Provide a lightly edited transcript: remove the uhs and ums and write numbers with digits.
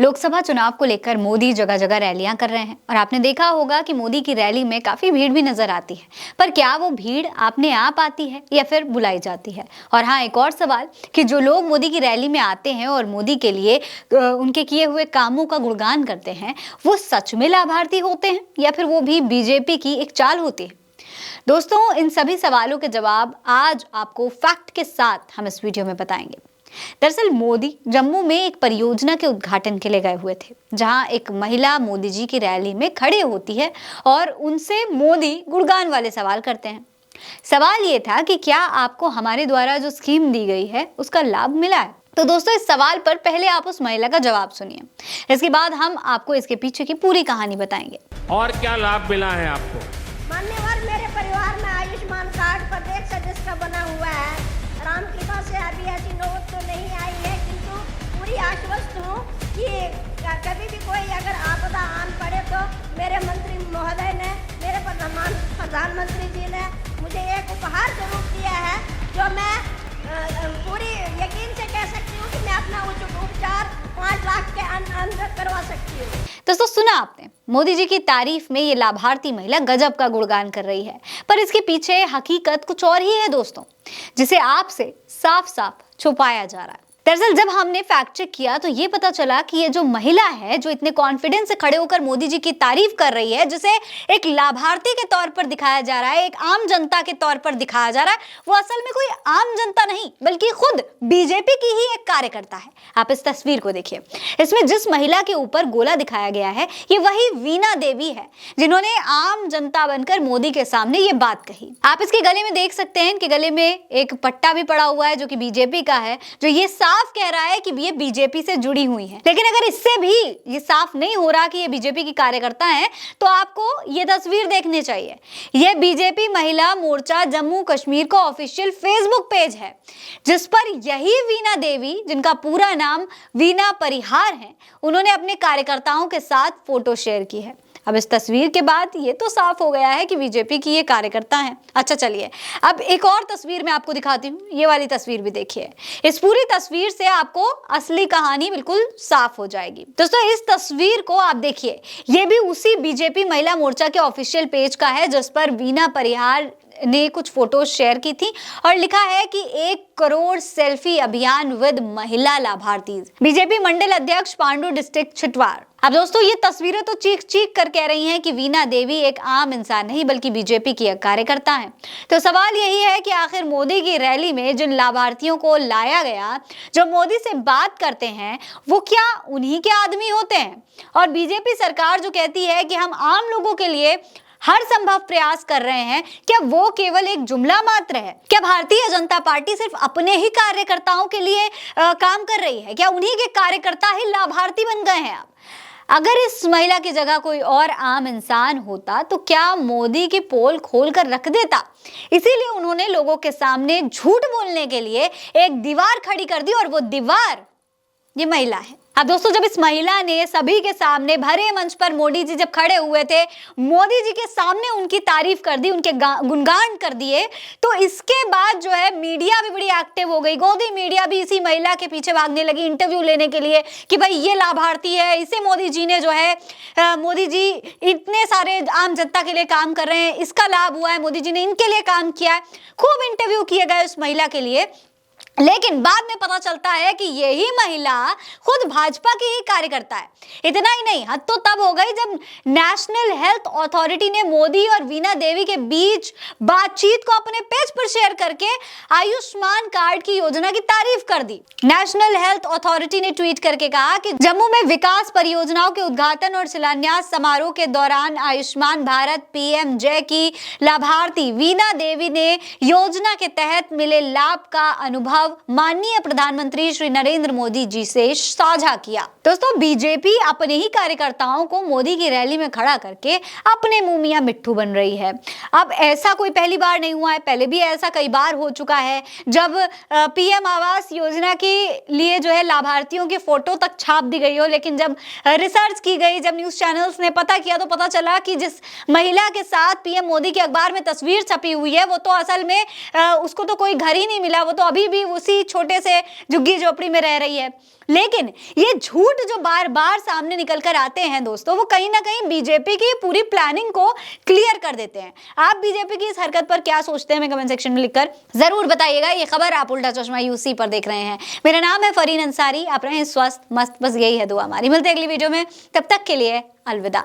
लोकसभा चुनाव को लेकर मोदी जगह जगह रैलियां कर रहे हैं और आपने देखा होगा कि मोदी की रैली में काफी भीड़ भी नजर आती है। पर क्या वो भीड़ अपने आप आती है या फिर बुलाई जाती है? और हाँ, एक और सवाल कि जो लोग मोदी की रैली में आते हैं और मोदी के लिए उनके किए हुए कामों का गुणगान करते हैं, वो सच में लाभार्थी होते हैं या फिर वो भी बीजेपी की एक चाल होती है? दोस्तों, इन सभी सवालों के जवाब आज आपको फैक्ट के साथ हम इस वीडियो में बताएंगे। दरअसल मोदी जम्मू में एक परियोजना के उद्घाटन के लिए गए हुए थे, जहां एक महिला मोदी जी की रैली में खड़े होती है और उनसे मोदी गुणगान वाले सवाल करते हैं। सवाल ये था कि क्या आपको हमारे द्वारा जो स्कीम दी गई है उसका लाभ मिला है? तो दोस्तों, इस सवाल पर पहले आप उस महिला का जवाब सुनिए, इसके बाद हम आपको इसके पीछे की पूरी कहानी बताएंगे। और क्या लाभ मिला है आपको? मान्यवर, मेरे परिवार में आयुष्मान कार्ड प्रत्येक सदस्य का बना हुआ है। राम कृपा से अभी ऐसी नौबत तो नहीं आई है, किंतु पूरी आश्वस्त हूँ कि कभी भी कोई अगर आपदा आन पड़े तो मेरे मंत्री महोदय ने, मेरे प्रधानमंत्री जी ने मुझे एक उपहार जरूर दिया है, जो मैं पूरी यकीन से कह सकती हूँ कि मैं अपना उपचार 5 लाख के अंदर करवा सकती हूँ। दोस्तों, सुना आपने, मोदी जी की तारीफ में ये लाभार्थी महिला गजब का गुणगान कर रही है, पर इसके पीछे हकीकत कुछ और ही है दोस्तों, जिसे आपसे साफ साफ छुपाया जा रहा है। दरअसल जब हमने फैक्ट चेक किया तो ये पता चला कि ये जो महिला है, जो इतने कॉन्फिडेंस से खड़े होकर मोदी जी की तारीफ कर रही है, जिसे एक लाभार्थी के तौर पर दिखाया जा रहा है, एक आम जनता के तौर पर दिखाया जा रहा है, वो असल में कोई आम जनता नहीं बल्कि खुद बीजेपी की ही एक कार्यकर्ता है। आप इस तस्वीर को देखिए, इसमें जिस महिला के ऊपर गोला दिखाया गया है, ये वही वीणा देवी है, जिन्होंने आम जनता बनकर मोदी के सामने ये बात कही। आप इसके गले में देख सकते हैं कि गले में एक पट्टा भी पड़ा हुआ है जो कि बीजेपी का है, जो ये साफ कह रहा है कि ये बीजेपी से जुड़ी हुई है। लेकिन अगर इससे भी ये साफ नहीं हो रहा कि ये बीजेपी की कार्यकर्ता है, तो आपको ये तस्वीर देखनी चाहिए। ये बीजेपी महिला मोर्चा जम्मू कश्मीर का ऑफिशियल फेसबुक पेज है, जिस पर यही वीणा देवी, जिनका पूरा नाम वीणा परिहार है, उन्होंने अपने कार्यकर्ताओं के साथ फोटो शेयर की है। अब इस तस्वीर के बाद ये तो साफ हो गया है कि बीजेपी की ये कार्यकर्ता हैं। अच्छा, चलिए अब एक और तस्वीर मैं आपको दिखाती हूँ। ये वाली तस्वीर भी देखिए। इस पूरी तस्वीर से आपको असली कहानी बिल्कुल साफ हो जाएगी। दोस्तों, इस तस्वीर को आप देखिए, ये भी उसी बीजेपी महिला मोर्चा के ऑफिशियल पेज का है, जिस पर वीणा परिहार ने कुछ फोटोज शेयर की थी और लिखा है कि 1 करोड़ सेल्फी अभियान विद महिला लाभार्थी। बीजेपी मंडल अध्यक्ष पांडु डिस्ट्रिक्ट छिटवाड़। अब दोस्तों, ये तस्वीरें तो चीख चीख कर कह रही हैं कि वीणा देवी एक आम इंसान नहीं बल्कि बीजेपी की एक कार्यकर्ता है। तो सवाल यही है कि आखिर मोदी की रैली में जिन लाभार्थियों को लाया गया, जो मोदी से बात करते हैं, वो क्या उन्हीं के आदमी होते हैं? और बीजेपी सरकार जो कहती है कि हम आम लोगों के लिए हर संभव प्रयास कर रहे हैं, क्या वो केवल एक जुमला मात्र है? क्या भारतीय जनता पार्टी सिर्फ अपने ही कार्यकर्ताओं के लिए काम कर रही है? क्या उन्हीं के कार्यकर्ता ही लाभार्थी बन गए हैं? अगर इस महिला की जगह कोई और आम इंसान होता तो क्या मोदी की पोल खोल कर रख देता? इसीलिए उन्होंने लोगों के सामने झूठ बोलने के लिए एक दीवार खड़ी कर दी, और वो दीवार ये महिला है। अब दोस्तों, जब इस महिला ने सभी के सामने भरे मंच पर मोदी जी जब खड़े हुए थे, मोदी जी के सामने उनकी तारीफ कर दी, उनके गुणगान कर दिए, तो इसके बाद जो है मीडिया भी बड़ी एक्टिव हो गई। गोदी मीडिया भी इसी महिला के पीछे भागने लगी इंटरव्यू लेने के लिए कि भाई ये लाभार्थी है, इसे मोदी जी ने जो है मोदी जी इतने सारे आम जनता के लिए काम कर रहे हैं, इसका लाभ हुआ है, मोदी जी ने इनके लिए काम किया है। खूब इंटरव्यू किए गए उस महिला के लिए, लेकिन बाद में पता चलता है कि यही महिला खुद भाजपा की ही कार्यकर्ता है। इतना ही नहीं, हद तो तब हो गई जब नेशनल हेल्थ अथॉरिटी ने मोदी और वीणा देवी के बीच बातचीत को अपने पेज पर शेयर करके आयुष्मान कार्ड की योजना की तारीफ कर दी। नेशनल हेल्थ अथॉरिटी ने ट्वीट करके कहा कि जम्मू में विकास परियोजनाओं के उद्घाटन और शिलान्यास समारोह के दौरान आयुष्मान भारत पीएमजे की लाभार्थी वीणा देवी ने योजना के तहत मिले लाभ का अनुभव माननीय प्रधानमंत्री श्री नरेंद्र मोदी जी से साझा किया। दोस्तों, बीजेपी अपने ही कार्यकर्ताओं को मोदी की रैली में खड़ा करके अपने मुंह मियां मिट्ठू बन रही है। अब ऐसा कोई पहली बार नहीं हुआ है, पहले भी ऐसा कई बार हो चुका है, जब पीएम आवास योजना के लिए जो है लाभार्थियों की फोटो तक छाप दी गई हो, लेकिन जब रिसर्च की गई, जब न्यूज चैनल्स ने पता किया, तो पता चला कि जिस महिला के साथ पीएम मोदी के अखबार में तस्वीर छपी हुई है, वो तो असल में उसको तो कोई घर ही नहीं मिला, वो तो अभी भी उसी छोटे से झुग्गी झोपड़ी में रह रही है। लेकिन ये झूठ जो बार बार सामने निकल कर आते हैं दोस्तों, वो कहीं ना कहीं बीजेपी की पूरी प्लानिंग को क्लियर कर देते हैं। आप बीजेपी की इस हरकत पर क्या सोचते हैं, हमें कमेंट सेक्शन में लिखकर जरूर बताइएगा। ये खबर आप उल्टा चश्मा यूसी पर देख रहे हैं। मेरा नाम है फरीन अंसारी। आप रहें स्वस्थ मस्त, बस यही है दुआ हमारी। मिलते हैं अगली वीडियो में, तब तक के लिए अलविदा।